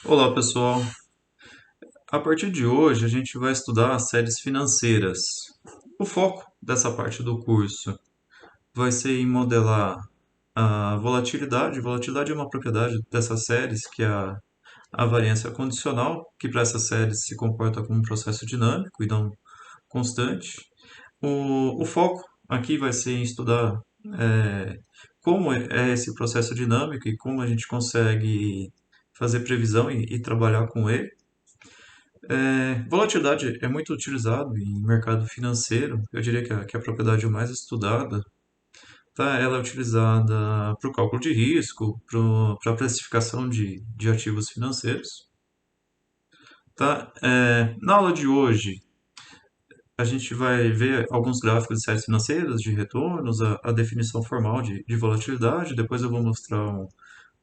Olá, pessoal. A partir de hoje, a gente vai estudar séries financeiras. O foco dessa parte do curso vai ser em modelar a volatilidade. Volatilidade é uma propriedade dessas séries, que é a variância condicional, que para essas séries se comporta como um processo dinâmico e não constante. O foco aqui vai ser em estudar é, como é esse processo dinâmico e como a gente consegue fazer previsão e trabalhar com ele. Volatilidade é muito utilizado em mercado financeiro. Eu diria que é a propriedade mais estudada. Tá? Ela é utilizada para o cálculo de risco, para a precificação de ativos financeiros. Tá? Na aula de hoje, a gente vai ver alguns gráficos de séries financeiras, de retornos, a definição formal de volatilidade. Depois eu vou mostrar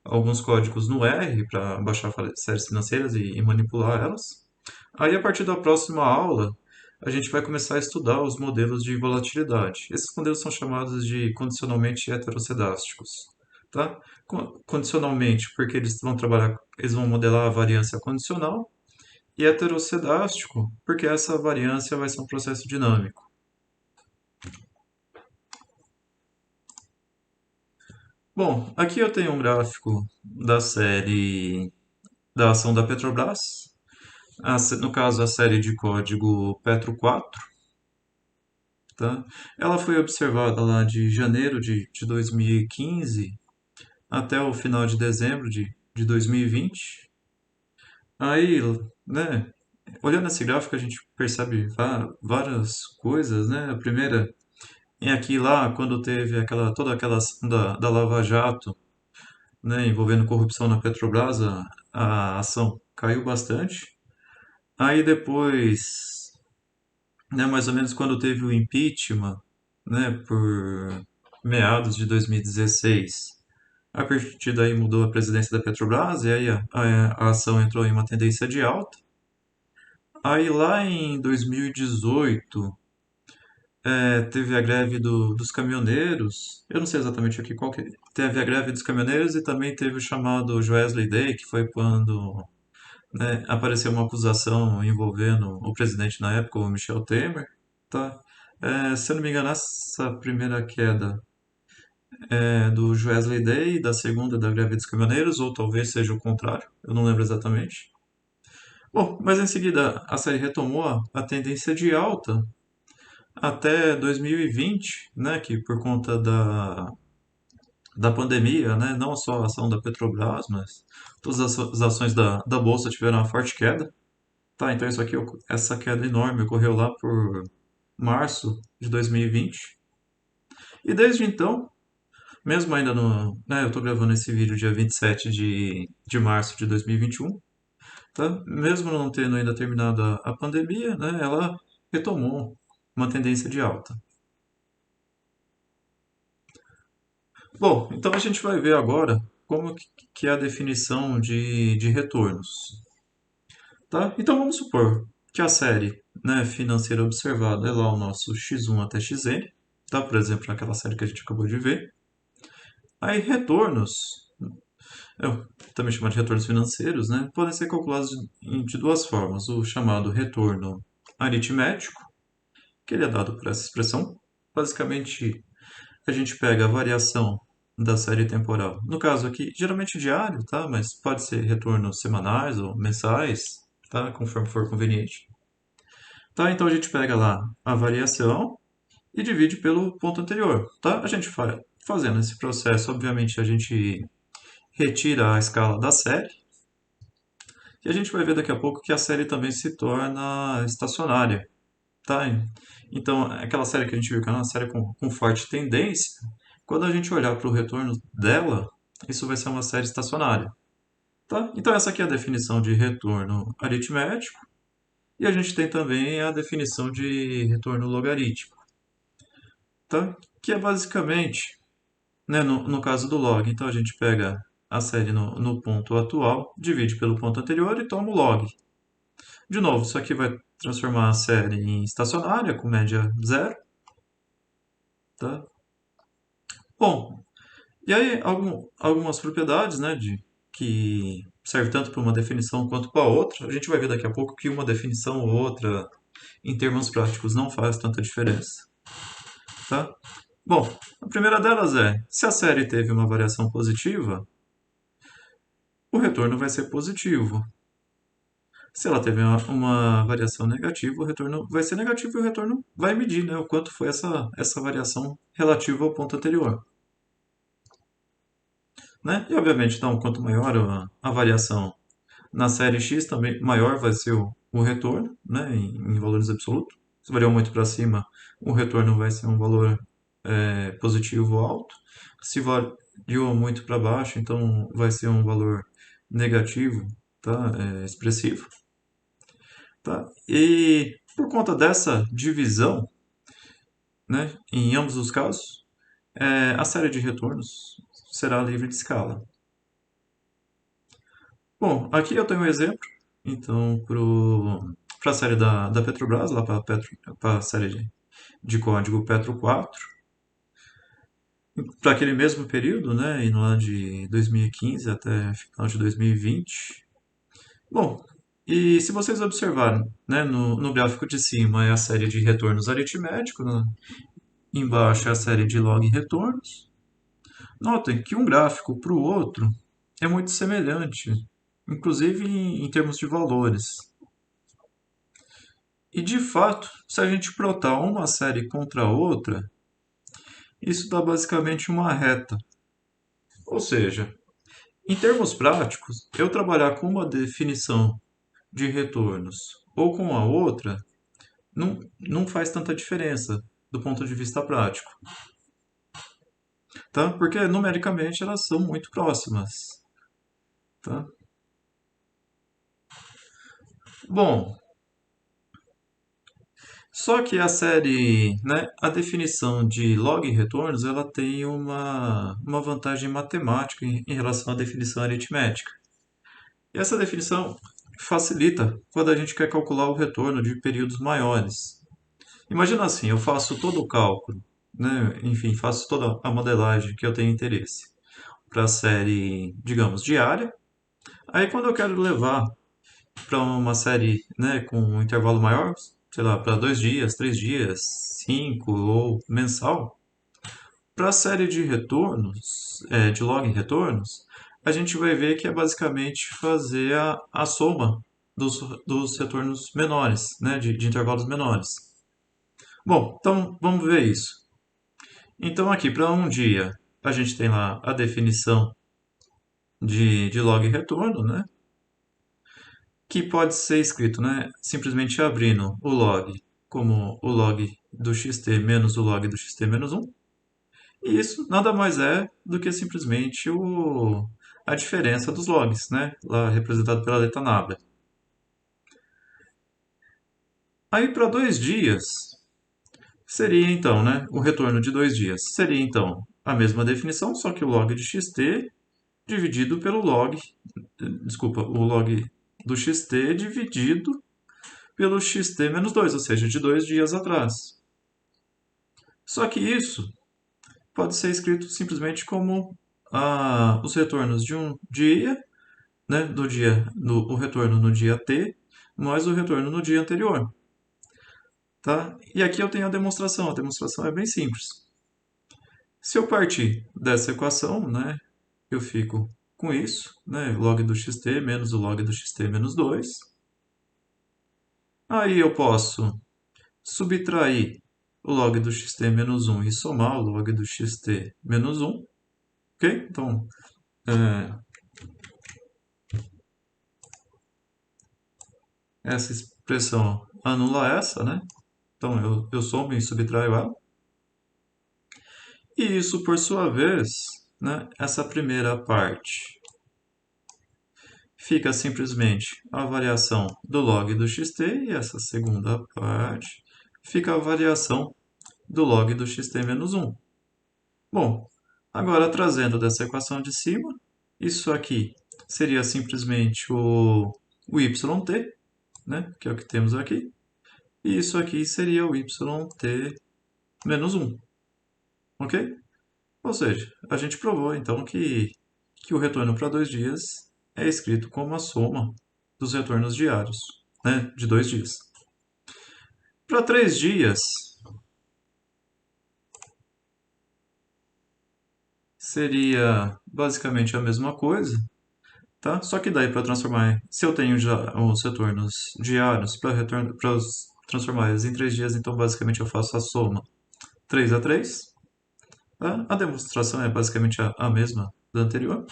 alguns códigos no R para baixar séries financeiras e manipular elas. Aí, a partir da próxima aula, a gente vai começar a estudar os modelos de volatilidade. Esses modelos são chamados de condicionalmente heterocedásticos, tá? Condicionalmente, porque eles vão modelar a variância condicional, e heterocedástico, porque essa variância vai ser um processo dinâmico. Bom, aqui eu tenho um gráfico da série da ação da Petrobras, no caso a série de código Petro 4. Tá? Ela foi observada lá de janeiro de 2015 até o final de dezembro de 2020. Aí, né, olhando esse gráfico, a gente percebe várias coisas, né? A primeira é aqui lá, quando teve toda aquela ação da Lava Jato, né, envolvendo corrupção na Petrobras, a ação caiu bastante. Aí depois, né, mais ou menos quando teve o impeachment, né, por meados de 2016. A partir daí mudou a presidência da Petrobras e aí a ação entrou em uma tendência de alta. Aí lá em 2018 teve a greve dos caminhoneiros. Eu não sei exatamente aqui qual que é. Teve a greve dos caminhoneiros e também teve o chamado Joesley Day, que foi quando, né, apareceu uma acusação envolvendo o presidente na época, o Michel Temer. Tá? Se eu não me engano, essa primeira queda do Wesley Day e da segunda da greve dos caminhoneiros, ou talvez seja o contrário, eu não lembro exatamente. Bom, mas em seguida a série retomou a tendência de alta até 2020, né, que por conta da pandemia, né, não só a ação da Petrobras, mas todas as ações da Bolsa tiveram uma forte queda. Tá, então essa queda enorme ocorreu lá por março de 2020. E desde então, mesmo ainda no, né, eu estou gravando esse vídeo dia 27 de março de 2021, tá? Mesmo não tendo ainda terminado a pandemia, né, ela retomou uma tendência de alta. Bom, então a gente vai ver agora como que é a definição de retornos, tá? Então vamos supor que a série, né, financeira observada é lá o nosso x1 até xn, tá? Por exemplo, naquela série que a gente acabou de ver. Aí retornos, também chamado de retornos financeiros, né, podem ser calculados de duas formas. O chamado retorno aritmético, que ele é dado por essa expressão. Basicamente, a gente pega a variação da série temporal. No caso aqui, geralmente diário, tá? Mas pode ser retornos semanais ou mensais, tá? Conforme for conveniente. Tá? Então a gente pega lá a variação e divide pelo ponto anterior, tá? A gente fazendo esse processo, obviamente a gente retira a escala da série. E a gente vai ver daqui a pouco que a série também se torna estacionária, tá? Então, aquela série que a gente viu que é uma série com forte tendência, quando a gente olhar para o retorno dela, isso vai ser uma série estacionária, tá? Então, essa aqui é a definição de retorno aritmético, e a gente tem também a definição de retorno logarítmico, tá? Que é basicamente, né, no caso do log, então a gente pega a série no ponto atual, divide pelo ponto anterior e toma o log. De novo, isso aqui vai transformar a série em estacionária, com média zero, tá? Bom, e aí algumas propriedades, né, que serve tanto para uma definição quanto para outra. A gente vai ver daqui a pouco que uma definição ou outra, em termos práticos, não faz tanta diferença, tá? Bom, a primeira delas é, se a série teve uma variação positiva, o retorno vai ser positivo. Se ela teve uma variação negativa, o retorno vai ser negativo e o retorno vai medir, né, o quanto foi essa variação relativa ao ponto anterior. Né? E, obviamente, então, quanto maior a variação na série X, também maior vai ser o retorno, né, em valores absolutos. Se variou muito para cima, o retorno vai ser um valor positivo alto. Se variou muito para baixo, então vai ser um valor negativo, tá? Expressivo. Tá? E por conta dessa divisão, né, em ambos os casos, a série de retornos será livre de escala. Bom, aqui eu tenho um exemplo, então, para a série da Petrobras, lá para a série de código Petro 4, para aquele mesmo período, né, indo lá de 2015 até final de 2020. Bom, e se vocês observarem, né, no gráfico de cima é a série de retornos aritméticos, né, embaixo é a série de log retornos. Notem que um gráfico para o outro é muito semelhante, inclusive em termos de valores. E de fato, se a gente plotar uma série contra a outra, isso dá basicamente uma reta. Ou seja, em termos práticos, eu trabalhar com uma definição de retornos ou com a outra não faz tanta diferença do ponto de vista prático, tá? Porque numericamente elas são muito próximas, tá? Bom, só que a série, né, a definição de log retornos, ela tem uma vantagem matemática em relação à definição aritmética. E essa definição facilita quando a gente quer calcular o retorno de períodos maiores. Imagina assim, eu faço todo o cálculo, né, enfim, faço toda a modelagem que eu tenho interesse para a série, digamos, diária. Aí quando eu quero levar para uma série, né, com um intervalo maior, sei lá, para 2 dias, 3 dias, 5 ou mensal, para a série de retornos, de log retornos, a gente vai ver que é basicamente fazer a soma dos retornos menores, né, de intervalos menores. Bom, então vamos ver isso. Então aqui para um dia a gente tem lá a definição de log retorno, né? Que pode ser escrito, né, simplesmente abrindo o log como o log do xt menos o log do xt menos 1. E isso nada mais é do que simplesmente a diferença dos logs, né, lá representado pela letra nabla. Aí para 2 dias seria então, né, o retorno de 2 dias seria então a mesma definição, só que o log de xt dividido pelo log, desculpa, o log do xt dividido pelo xt menos 2, ou seja, de 2 dias atrás. Só que isso pode ser escrito simplesmente como os retornos de um dia, né, o retorno no dia t, mais o retorno no dia anterior. Tá? E aqui eu tenho a demonstração é bem simples. Se eu partir dessa equação, né, eu fico com isso, né, log do xt menos o log do xt menos 2. Aí eu posso subtrair o log do xt menos 1 e somar o log do xt menos 1. Ok? Então, essa expressão anula essa, né? Então, eu somo e subtraio ela. E isso, por sua vez, né, essa primeira parte fica simplesmente a variação do log do xt e essa segunda parte fica a variação do log do xt menos 1. Bom, agora trazendo dessa equação de cima, isso aqui seria simplesmente o yt, né, que é o que temos aqui. E isso aqui seria o yt menos 1. Ok? Ou seja, a gente provou então que o retorno para 2 dias é escrito como a soma dos retornos diários, né, de 2 dias. Para 3 dias, seria basicamente a mesma coisa, tá? Só que daí para transformar, se eu tenho já os retornos diários para transformar eles em 3 dias, então basicamente eu faço a soma 3 a 3. Tá? A demonstração é basicamente a mesma da anterior.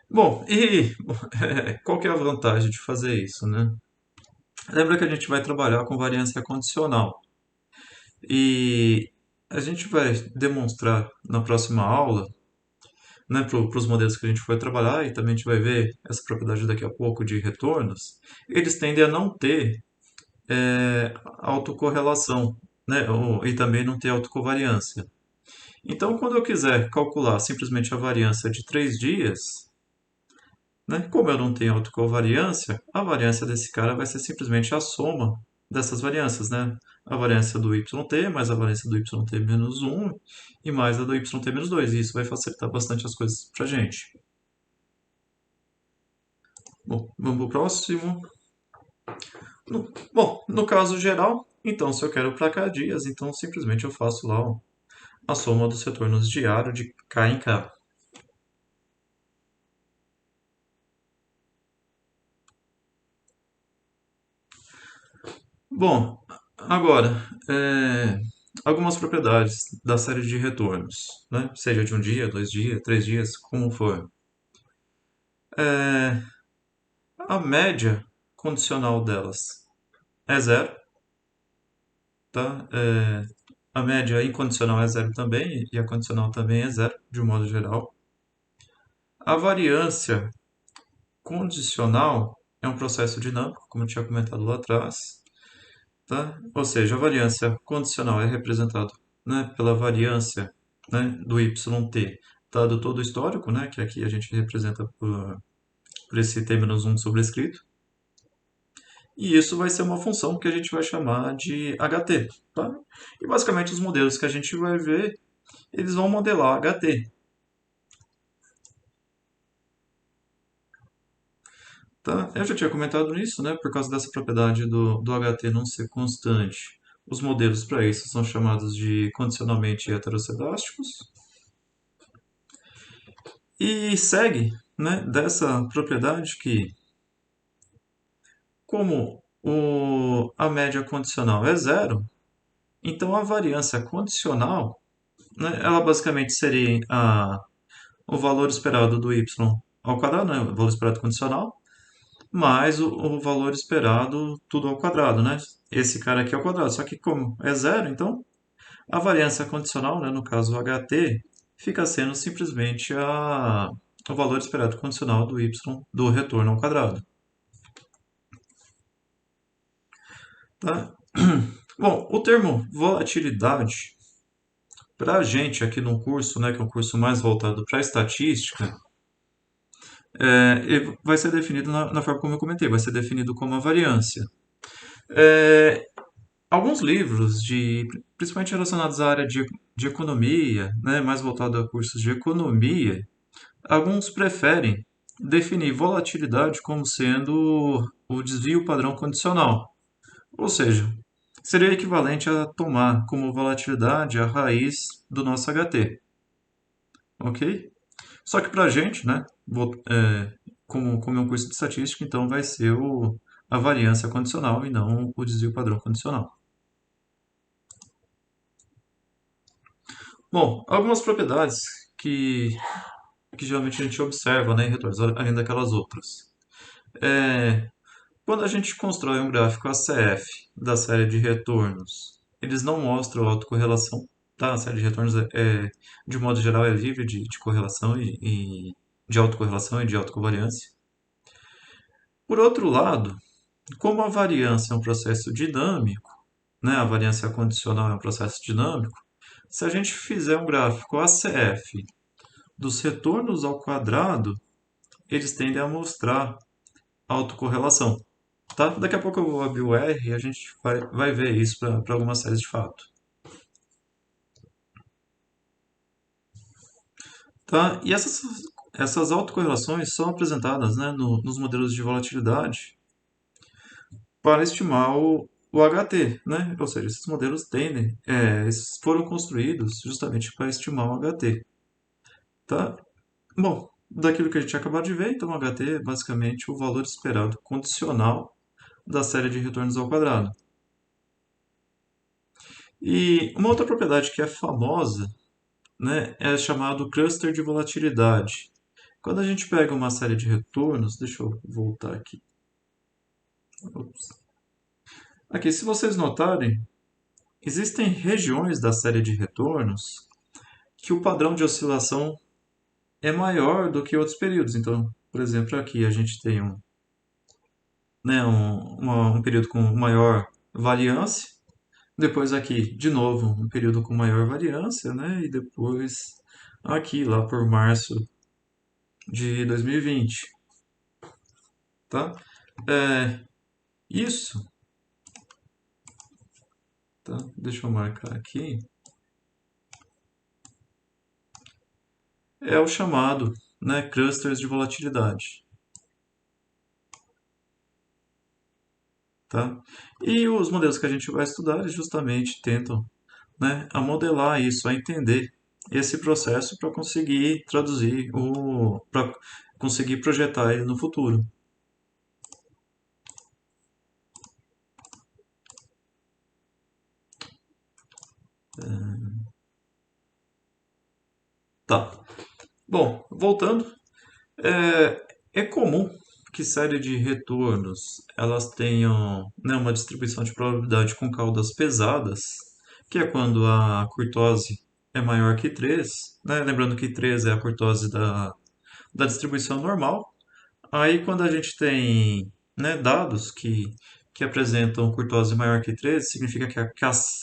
Bom, e qual que é a vantagem de fazer isso, né? Lembra que a gente vai trabalhar com variância condicional. E a gente vai demonstrar na próxima aula, né, para os modelos que a gente for trabalhar, e também a gente vai ver essa propriedade daqui a pouco de retornos, eles tendem a não ter autocorrelação, né, e também não ter autocovariância. Então, quando eu quiser calcular simplesmente a variância de 3 dias, né, como eu não tenho autocovariância, a variância desse cara vai ser simplesmente a soma dessas variâncias, né? A variância do yt mais a variância do yt menos 1 e mais a do yt menos 2. E isso vai facilitar bastante as coisas para a gente. Bom, vamos para o próximo. Bom, no caso geral, então, se eu quero para K dias, então simplesmente eu faço lá a soma dos retornos diários de K em K. Bom, agora, algumas propriedades da série de retornos, né? Seja de 1 dia, 2 dias, 3 dias, como for. É, a média condicional delas é zero, tá? A média incondicional é zero também, e a condicional também é zero, de um modo geral. A variância condicional é um processo dinâmico, como eu tinha comentado lá atrás, tá? Ou seja, a variância condicional é representada, né, pela variância, né, do yt, dado todo o histórico, né, que aqui a gente representa por esse t-1 sobrescrito. E isso vai ser uma função que a gente vai chamar de ht. Tá? E basicamente os modelos que a gente vai ver, eles vão modelar ht. Tá? Eu já tinha comentado nisso, né, por causa dessa propriedade do ht não ser constante. Os modelos para isso são chamados de condicionalmente heterocedásticos. E segue, né, dessa propriedade que, como a média condicional é zero, então a variância condicional, né, ela basicamente seria o valor esperado do y ao quadrado, né, o valor esperado condicional, mais o valor esperado tudo ao quadrado, né? Esse cara aqui é ao quadrado, só que como é zero, então a variância condicional, né, no caso o ht, fica sendo simplesmente o valor esperado condicional do y do retorno ao quadrado. Tá? Bom, o termo volatilidade, para a gente aqui no curso, né, que é um curso mais voltado para a estatística, ele vai ser definido na forma como eu comentei, vai ser definido como a variância. É, alguns livros, principalmente relacionados à área de economia, né, mais voltado a cursos de economia, alguns preferem definir volatilidade como sendo o desvio padrão condicional. Ou seja, seria equivalente a tomar como volatilidade a raiz do nosso HT, ok? Só que para a gente, né, como é um curso de estatística, então vai ser a variância condicional e não o desvio padrão condicional. Bom, algumas propriedades que geralmente a gente observa, né, em retornos, além daquelas outras. Quando a gente constrói um gráfico ACF da série de retornos, eles não mostram autocorrelação, tá? A série de retornos de modo geral, é livre de correlação e de autocorrelação e de autocovariância. Por outro lado, como a variância é um processo dinâmico, né? A variância condicional é um processo dinâmico, se a gente fizer um gráfico ACF dos retornos ao quadrado, eles tendem a mostrar autocorrelação. Tá? Daqui a pouco eu vou abrir o R e a gente vai ver isso para algumas séries de fato. tá? E essas autocorrelações são apresentadas, né, nos modelos de volatilidade para estimar o HT, né? Ou seja, esses modelos esses foram construídos justamente para estimar o HT, tá? Bom, daquilo que a gente acabou de ver, então o HT é basicamente o valor esperado condicional da série de retornos ao quadrado. E uma outra propriedade que é famosa, né, é chamado cluster de volatilidade. Quando a gente pega uma série de retornos, deixa eu voltar aqui. Ops. Aqui, se vocês notarem, existem regiões da série de retornos que o padrão de oscilação é maior do que outros períodos. Então, por exemplo, aqui a gente tem um período com maior variância, depois aqui, de novo, um período com maior variância, né? E depois aqui, lá por março de 2020, tá? É, isso, tá? Deixa eu marcar aqui. É o chamado, né, clusters de volatilidade, tá? E os modelos que a gente vai estudar, eles justamente tentam, né, a modelar isso, a entender esse processo para conseguir traduzir para conseguir projetar ele no futuro. Tá. Bom, voltando, é comum que série de retornos elas tenham, né, uma distribuição de probabilidade com caudas pesadas, que é quando a curtose é maior que 3, né? Lembrando que 3 é a curtose da distribuição normal. Aí quando a gente tem, né, dados que apresentam curtose maior que 13, significa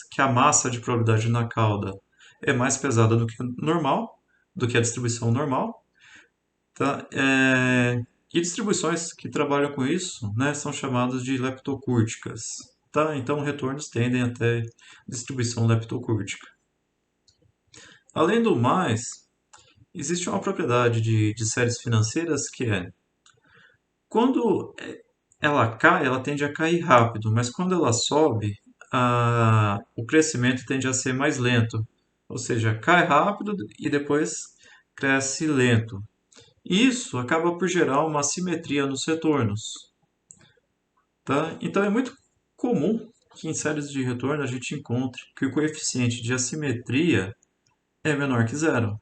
que a massa de probabilidade na cauda é mais pesada do que o normal, do que a distribuição normal, tá? E distribuições que trabalham com isso, né, são chamadas de leptocúrticas, tá? Então retornos tendem até distribuição leptocúrtica. Além do mais, existe uma propriedade de séries financeiras que é quando ela cai, ela tende a cair rápido, mas quando ela sobe, o crescimento tende a ser mais lento. Ou seja, cai rápido e depois cresce lento. Isso acaba por gerar uma assimetria nos retornos, tá? Então é muito comum que em séries de retorno a gente encontre que o coeficiente de assimetria é menor que zero.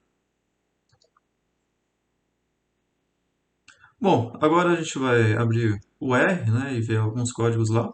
Bom, agora a gente vai abrir o R, né, e ver alguns códigos lá.